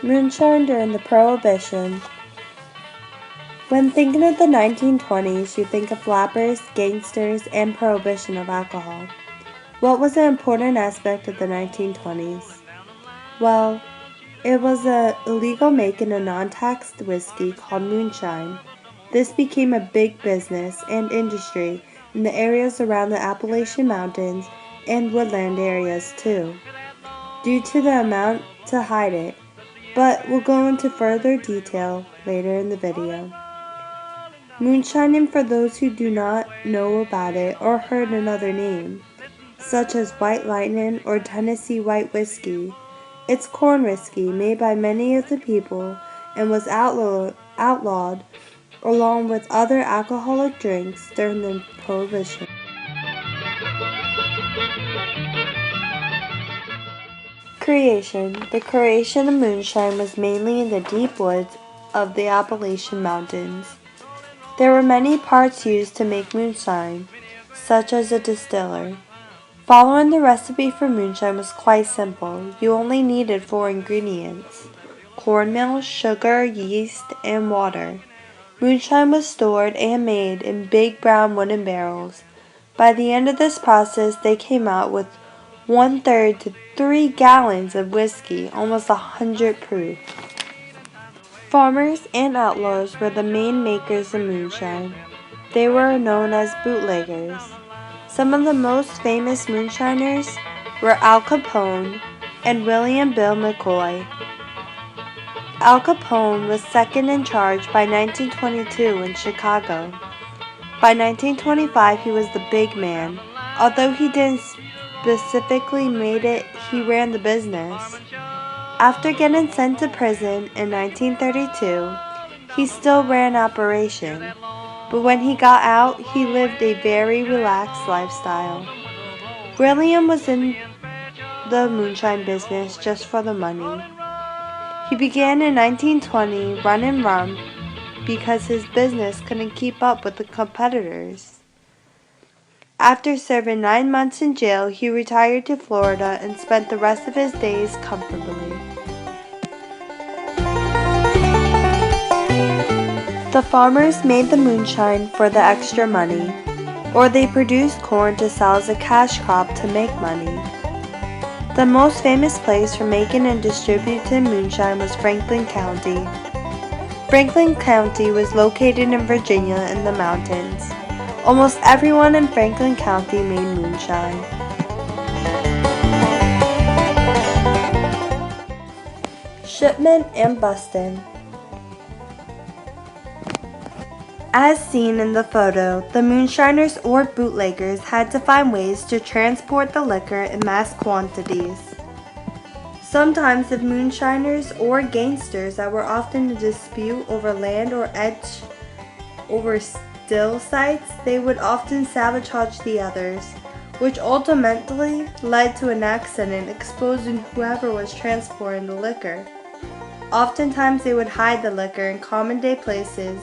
Moonshine during the Prohibition. When thinking of the 1920s, you think of flappers, gangsters, and prohibition of alcohol. What was an important aspect of the 1920s? Well, it was illegal making a non-taxed whiskey called moonshine. This became a big business and industry in the areas around the Appalachian Mountains and woodland areas too, due to the amount to hide it, but we'll go into further detail later in the video. Moonshining, for those who do not know about it or heard another name, such as White Lightning or Tennessee White Whiskey. It's corn whiskey made by many of the people and was outlawed along with other alcoholic drinks during the Prohibition. Creation. The creation of moonshine was mainly in the deep woods of the Appalachian Mountains. There were many parts used to make moonshine, such as a distiller. Following the recipe for moonshine was quite simple. You only needed 4 ingredients: cornmeal, sugar, yeast, and water. Moonshine was stored and made in big brown wooden barrels. By the end of this process, they came out with 1/3 to 3 gallons of whiskey, almost 100 proof. Farmers and outlaws were the main makers of moonshine. They were known as bootleggers. Some of the most famous moonshiners were Al Capone and William Bill McCoy. Al Capone was second in charge by 1922 in Chicago. By 1925, he was the big man. Although he didn't specifically made it, he ran the business. After getting sent to prison in 1932, he still ran operation. But when he got out, he lived a very relaxed lifestyle. William was in the moonshine business just for the money. He began in 1920 running rum because his business couldn't keep up with the competitors. After serving 9 months in jail, he retired to Florida and spent the rest of his days comfortably. The farmers made the moonshine for the extra money, or they produced corn to sell as a cash crop to make money. The most famous place for making and distributing moonshine was Franklin County. Franklin County was located in Virginia in the mountains. Almost everyone in Franklin County made moonshine. Shipment and busting. As seen in the photo, the moonshiners or bootleggers had to find ways to transport the liquor in mass quantities. Sometimes the moonshiners or gangsters that were often in dispute over land or edge over still sites, they would often sabotage the others, which ultimately led to an accident exposing whoever was transporting the liquor. Oftentimes they would hide the liquor in common day places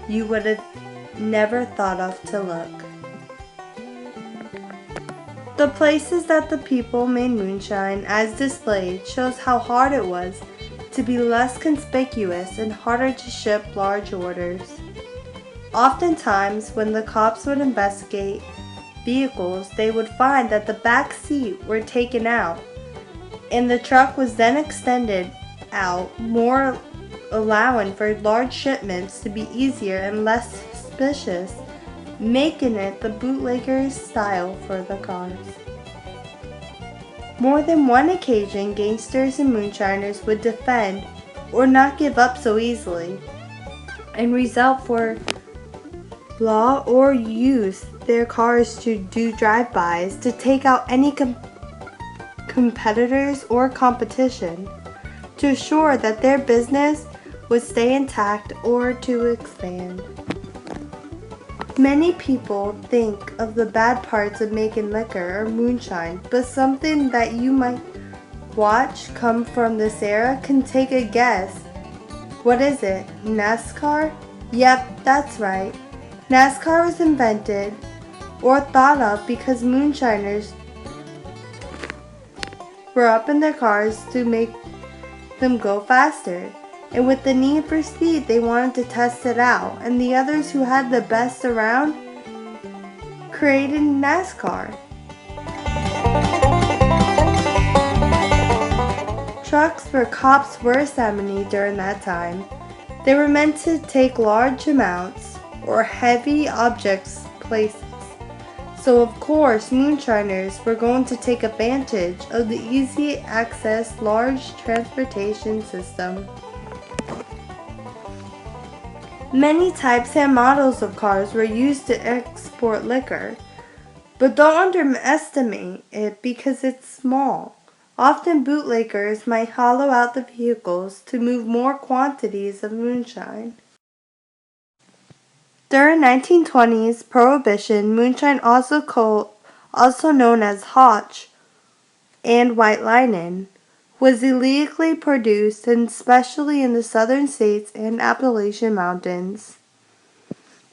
you would have never thought of to look. The places that the people made moonshine as displayed shows how hard it was to be less conspicuous and harder to ship large orders. Oftentimes, when the cops would investigate vehicles, they would find that the back seat were taken out, and the truck was then extended out more, allowing for large shipments to be easier and less suspicious, making it the bootlegger's style for the cars. More than one occasion, gangsters and moonshiners would defend or not give up so easily, and result for law or use their cars to do drive-bys to take out any competitors or competition, to assure that their business would stay intact or to expand. Many people think of the bad parts of making liquor or moonshine, but something that you might watch come from this era can take a guess. What is it? NASCAR? Yep, that's right. NASCAR was invented or thought of because moonshiners were up in their cars to make them go faster. And with the need for speed, they wanted to test it out, and the others who had the best around created NASCAR. Trucks for cops' worst enemy during that time. They were meant to take large amounts or heavy objects places. So of course, moonshiners were going to take advantage of the easy access large transportation system. Many types and models of cars were used to export liquor, but don't underestimate it because it's small. Often bootleggers might hollow out the vehicles to move more quantities of moonshine. During 1920s Prohibition, moonshine also known as Hotch and white lightning, was illegally produced, and especially in the southern states and Appalachian Mountains.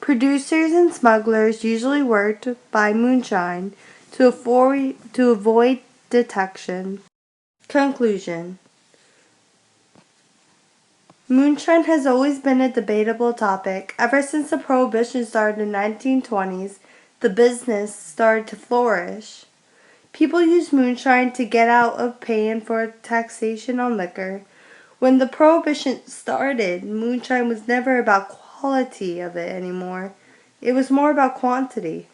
Producers and smugglers usually worked by moonshine to avoid detection. Conclusion. Moonshine has always been a debatable topic. Ever since the Prohibition started in the 1920s, the business started to flourish. People used moonshine to get out of paying for taxation on liquor. When the Prohibition started, moonshine was never about quality of it anymore. It was more about quantity.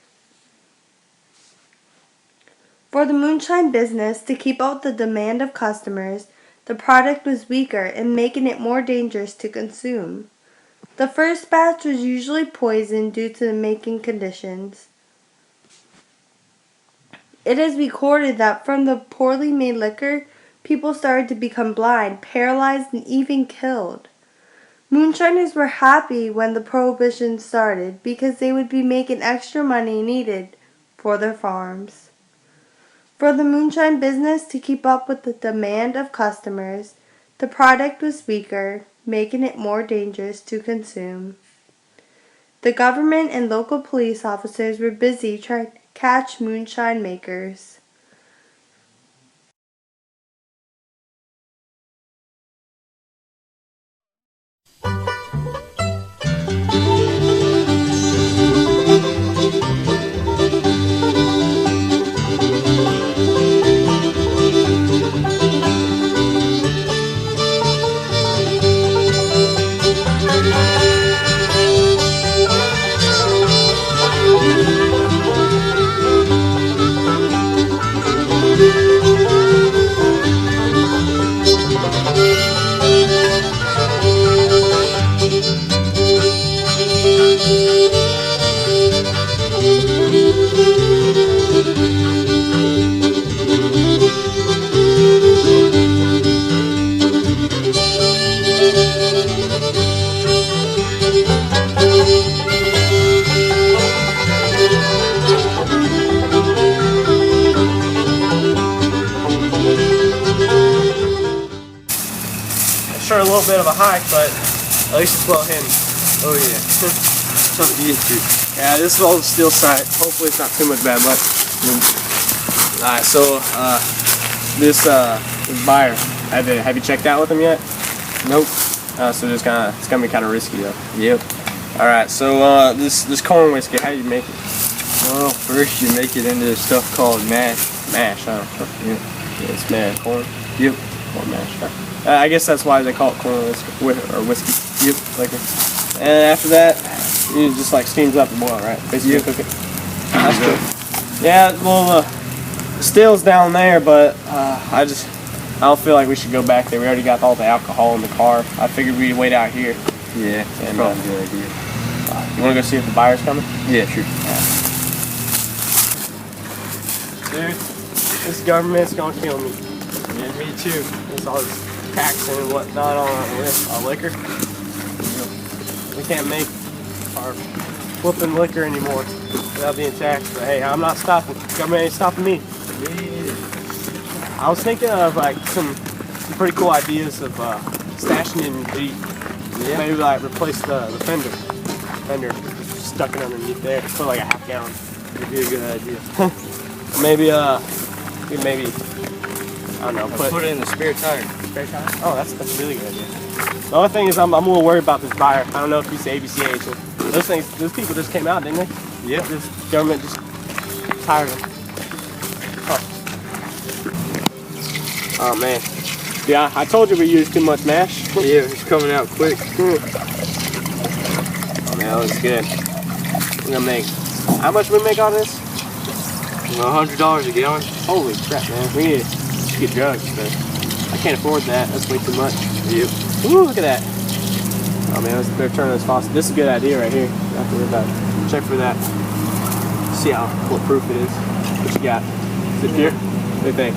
For the moonshine business to keep up with the demand of customers, the product was weaker and making it more dangerous to consume. The first batch was usually poisoned due to the making conditions. It is recorded that from the poorly made liquor, people started to become blind, paralyzed, and even killed. Moonshiners were happy when the Prohibition started because they would be making extra money needed for their farms. For the moonshine business to keep up with the demand of customers, the product was weaker, making it more dangerous to consume. The government and local police officers were busy trying to catch moonshine makers. Sure, a little bit of a hike, but at least it's well hidden. Oh yeah, tough to get to. Yeah, this is all the steel side. Hopefully it's not too much bad luck. Alright, so this buyer, have you checked out with him yet? Nope. So it's gonna be kind of risky though. Yep. Alright, so this corn whiskey, how do you make it? Well, first you make it into this stuff called mash. Mash, huh? Yep. Yeah, it's mash corn. Yep. Corn mash. Huh? I guess that's why they call it corn whiskey or whiskey. Yep. Liquor. And after that, you just like steams up and boil, right? Basically, Yep. cook it. That's good. Yeah, well, the still's down there, but I don't feel like we should go back there. We already got all the alcohol in the car. I figured we'd wait out here. Yeah, that's And, probably a good idea. You want to go see if the buyer's coming? Yeah, sure. Dude, this government's gonna kill me. Yeah, me too. There's all this taxing and whatnot on our liquor. We can't make our flipping liquor anymore without being taxed. But hey, I'm not stopping. Government ain't stopping me. I was thinking of like some pretty cool ideas of stashing in your Jeep. Yeah. Maybe like replace the fender. Just stuck it underneath there. Put like a half gallon. That'd be a good idea. Maybe I don't know. Put it in the spare tire. Straight shot? Oh, that's a really good idea. The only thing is I'm a little worried about this buyer. I don't know if he's the ABC agent. Those people just came out, didn't they? Yeah. This government just tired of them. Oh man. Yeah, I told you we used too much mash. Yeah, it's coming out quick. Oh man, that looks good. We're gonna make, how much we make on this? $100 a gallon. Holy crap, man. We need to get drugs, but I can't afford that. That's way too much. Yep. Ooh, look at that. Oh man, let's better turn this faucet. This is a good idea right here. You don't have to worry about it. Check for that. See what proof it is. What you got? Is it pure? What do you think?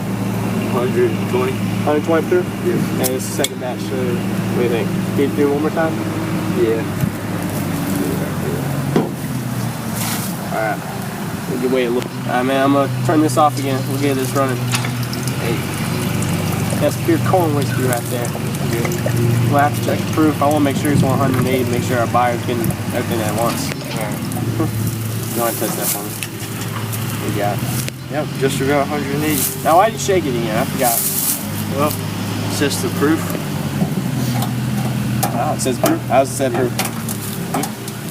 120. 120 proof? Yeah. And this is the second batch. So what do you think? Can you do it one more time? Yeah. Alright. Good way to look. Alright man, I'm gonna turn this off again. We'll get this running. Hey. That's pure corn whiskey right there. We'll have to check the proof. I want to make sure it's 180 to make sure our buyer's getting everything at once. Alright. You want to test that for me? What you got? Yep, just about 180. Now why did you shake it again? I forgot. Well, it's just the proof. Oh, it says proof. How does it say proof?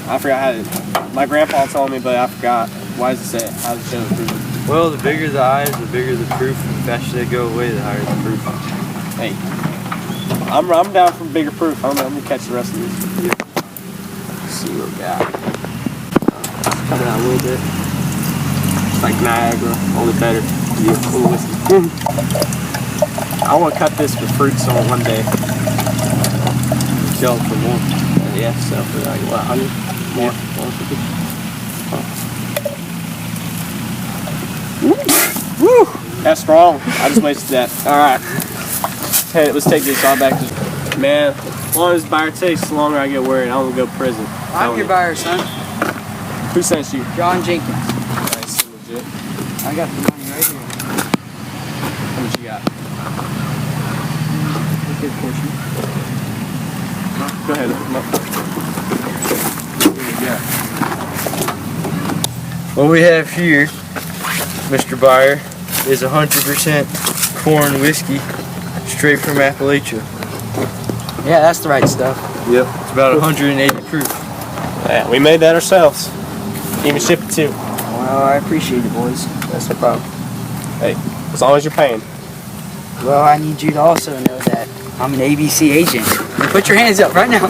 I forgot how to. My grandpa told me, but I forgot. Why does it say it? How does it show the proof? Well, the bigger the eyes, the bigger the proof. The faster they go away, the higher the proof. Hey, I'm down for bigger proof. I'm gonna catch the rest of these. Yep. Let's see what we got. It's coming out a little bit. It's like Niagara, only better. Yeah, cool whiskey. I want to cut this with fruits on one day. Sell it for more. Yeah, sell for like what, 100 more, 150. Woo! That's strong. I just wasted that. All right. Hey, let's take this all back to. Man, as long as this buyer takes longer, I get worried. I'm gonna go to prison. I'm your buyer, son. Who sent you? John Jenkins. Nice, legit. I got the money right here. How much you got? A good portion. Go ahead. Look them up. Yeah. What we have here, Mr. Buyer, is 100% corn whiskey, straight from Appalachia. Yeah, that's the right stuff. Yep. It's about 180 proof. Yeah, we made that ourselves. Even shipped it too. Well, I appreciate it, boys. That's no problem. Hey, as long as you're paying. Well, I need you to also know that I'm an ABC agent. Put your hands up right now.